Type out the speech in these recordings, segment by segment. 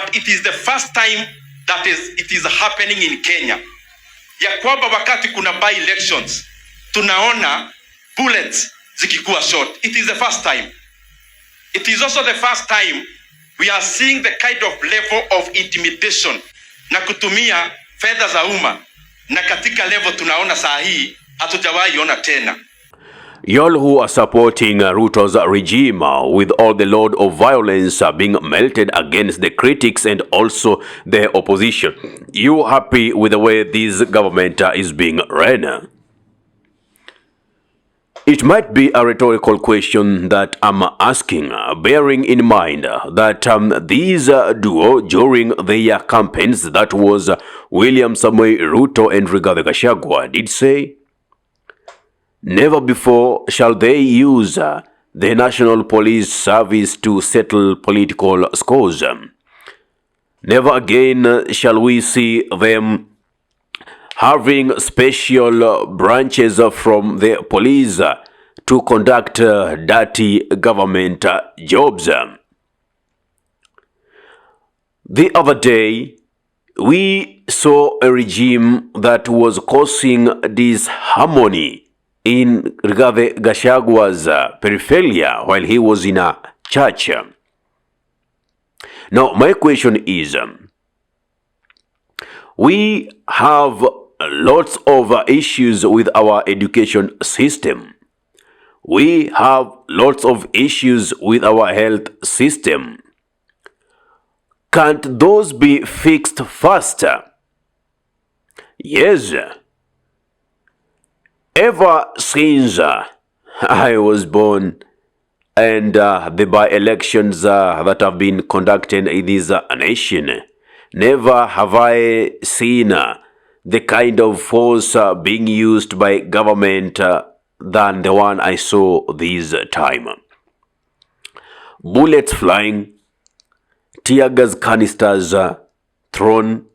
but it is the first time that it is happening in Kenya, ya kwamba wakati kuna by elections tunaona bullets zikikuwa shot. It is the first time. It is also the first time we are seeing the kind of level of intimidation na kutumia fedha za umma, na katika level tunaona saa hii hatujawahi ona tena. Y'all who are supporting Ruto's regime with all the load of violence being melted against the critics and also the opposition, you happy with the way this government is being run? It might be a rhetorical question that I'm asking, bearing in mind that these duo during their campaigns, that was William Samoei Ruto and Rigathi Gachagua, did say, never before shall they use the National Police Service to settle political scores. Never again shall we see them having special branches from the police to conduct dirty government jobs. The other day, we saw a regime that was causing disharmony in Rigathi Gachagua's peripheria while he was in a church. Now, my question is, we have lots of issues with our education system. We have lots of issues with our health system. Can't those be fixed faster? Yes. Ever since I was born and the by-elections that have been conducted in this nation, never have I seen the kind of force being used by government than the one I saw this time. Bullets flying, tear gas canisters thrown,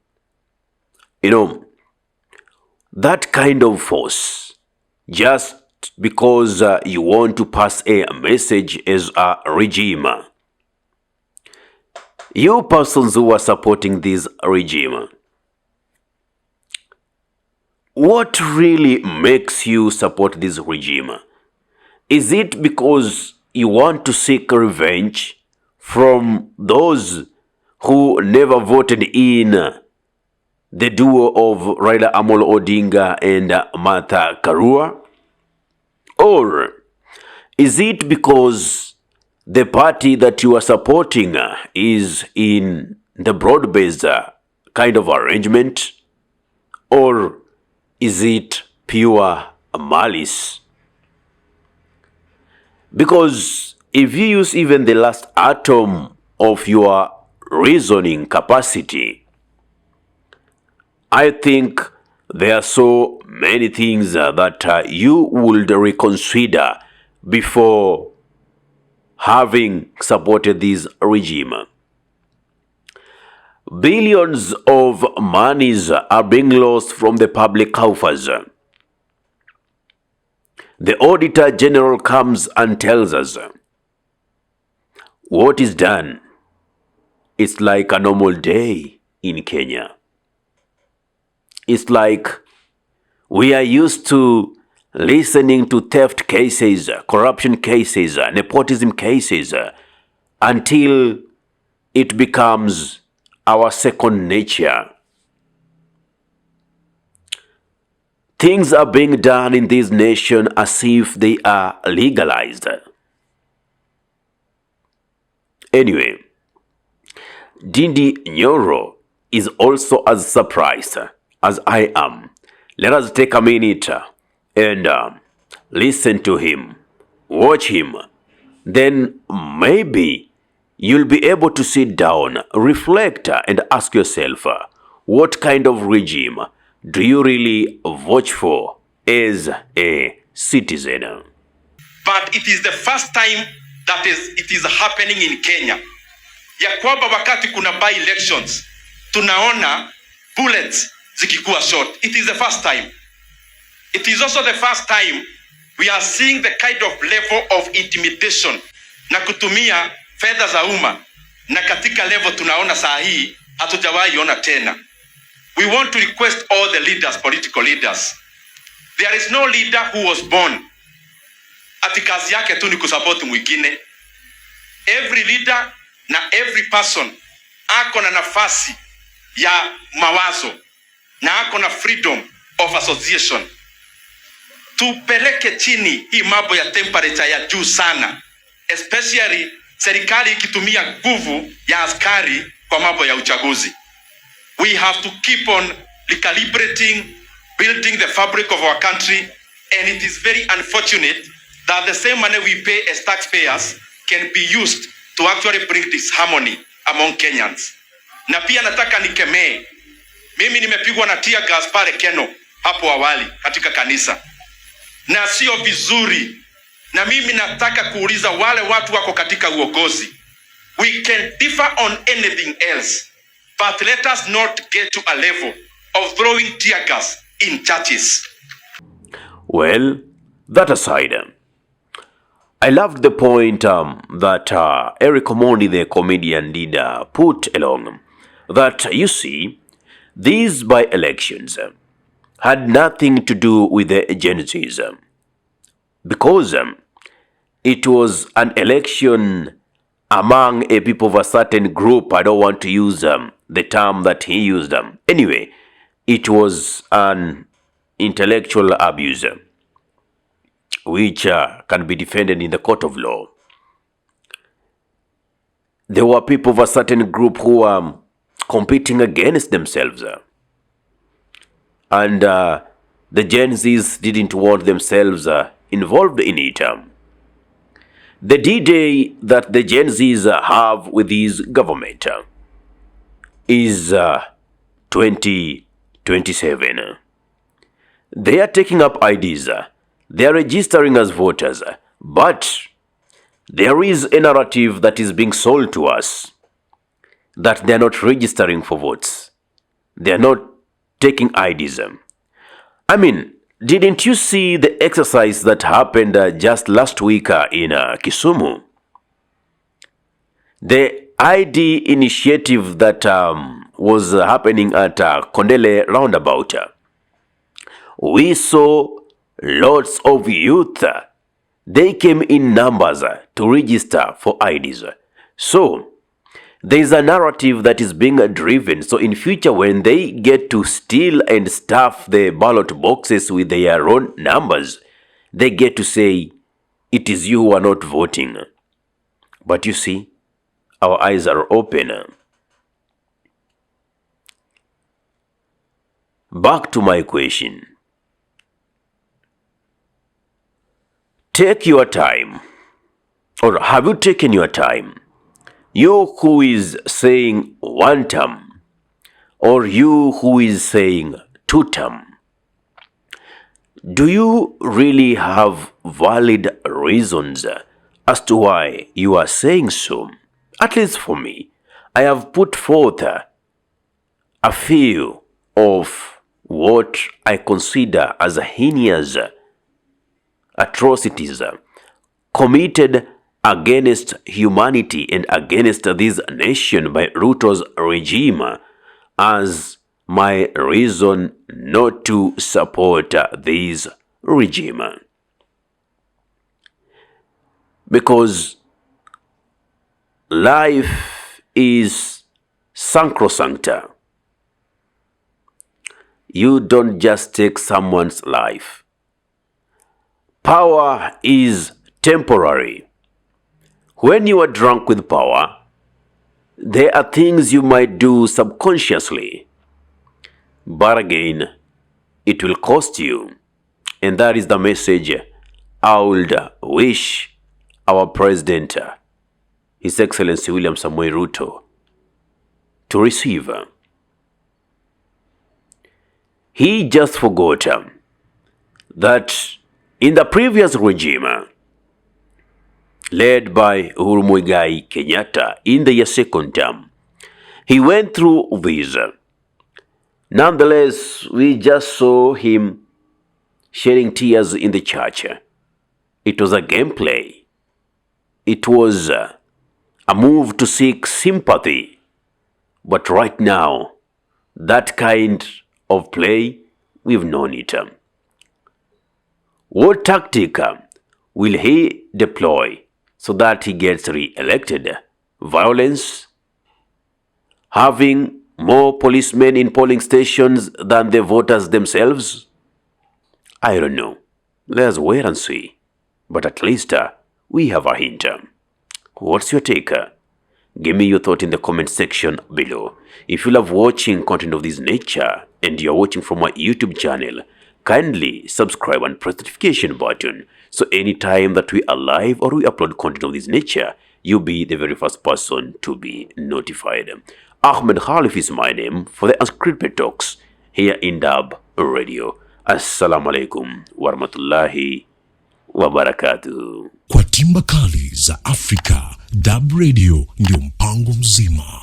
that kind of force, just because you want to pass a message as a regime. You persons who are supporting this regime, what really makes you support this regime? Is it because you want to seek revenge from those who never voted in the duo of Raila Amolo Odinga and Martha Karua? Or is it because the party that you are supporting is in the broad-based kind of arrangement? Or is it pure malice? Because if you use even the last atom of your reasoning capacity, I think there are so many things that you would reconsider before having supported this regime. Billions of monies are being lost from the public coffers. The Auditor General comes and tells us what is done. It's like a normal day in Kenya. It's like we are used to listening to theft cases, corruption cases, nepotism cases, until it becomes our second nature. Things are being done in this nation as if they are legalized. Anyway, Dindi Nyoro is also as surprised as I am. Let us take a minute and listen to him, watch him. Then maybe you'll be able to sit down, reflect, and ask yourself, what kind of regime do you really vote for as a citizen? But it is the first time that it is happening in Kenya, ya kwamba wakati kuna by elections tunaona bullets zikikuwa shot. It is the first time. It is also the first time we are seeing the kind of level of intimidation na kutumia fedha za umma, na katika level tunaona saa hii hatujawahi ona tena. We want to request all the leaders, political leaders. There is no leader who was born ati kazi yake tu ni kusupport mwingine. Every leader na every person ako na nafasi ya mawazo na ako na freedom of association. Tupeleke chini hii mambo ya temperature ya juu sana, especially serikali ikitumia nguvu ya askari kwa mambo ya uchaguzi. We have to keep on recalibrating, building the fabric of our country, and it is very unfortunate that the same money we pay as taxpayers can be used to actually bring disharmony among Kenyans. Na pia nataka nikemee, mimi nimepigwa na tear gas pale Keno hapo awali katika kanisa, na sio vizuri. Na mimi nataka kuuliza wale watu wako katika uongozi, we can differ on anything else, but let us not get to a level of throwing tear gas in churches. Well, that aside, I loved the point that Eric Omondi, the comedian, did put along, that you see, these by-elections had nothing to do with the agencies, because it was an election among a people of a certain group. I don't want to use the term that he used. Anyway, it was an intellectual abuse which can be defended in the court of law. There were people of a certain group who were competing against themselves. And the Gen Zs didn't want themselves involved in it. The D-Day that the Gen Zs have with this government is 2027. They are taking up IDs. They are registering as voters. But there is a narrative that is being sold to us that they are not registering for votes. They are not taking IDs. I mean, didn't you see the exercise that happened just last week in Kisumu? The ID initiative that was happening at Kondele roundabout. We saw lots of youth. They came in numbers to register for IDs. So, there is a narrative that is being driven. So in future, when they get to steal and stuff the ballot boxes with their own numbers, they get to say, it is you who are not voting. But you see, our eyes are open. Back to my question. Take your time. Or have you taken your time? You who is saying one term, or you who is saying two term, do you really have valid reasons as to why you are saying so? At least for me, I have put forth a few of what I consider as heinous atrocities committed against humanity and against this nation by Ruto's regime as my reason not to support this regime. Because life is sacrosanct. You don't just take someone's life. Power is temporary. When you are drunk with power, there are things you might do subconsciously, but again, it will cost you. And that is the message I would wish our President, His Excellency William Samoei Ruto, to receive. He just forgot that in the previous regime, led by Uhuru Muigai Kenyatta in the second term, he went through this. Nonetheless, we just saw him shedding tears in the church. It was a gameplay. It was a move to seek sympathy. But right now, that kind of play, we've known it. What tactic will he deploy so that he gets re-elected? Violence? Having more policemen in polling stations than the voters themselves? I don't know. Let's wait and see. But at least we have a hint. What's your take? Give me your thought in the comment section below. If you love watching content of this nature and you're watching from my YouTube channel, kindly subscribe and press the notification button so anytime that we are live or we upload content of this nature, you'll be the very first person to be notified. Ahmed Khalif is my name for the Unscripted Talks here in Durb Radio. Assalamu alaikum warahmatullahi wabarakatuh. Kwa timba kali za Afrika, Durb Radio ndio mpango mzima.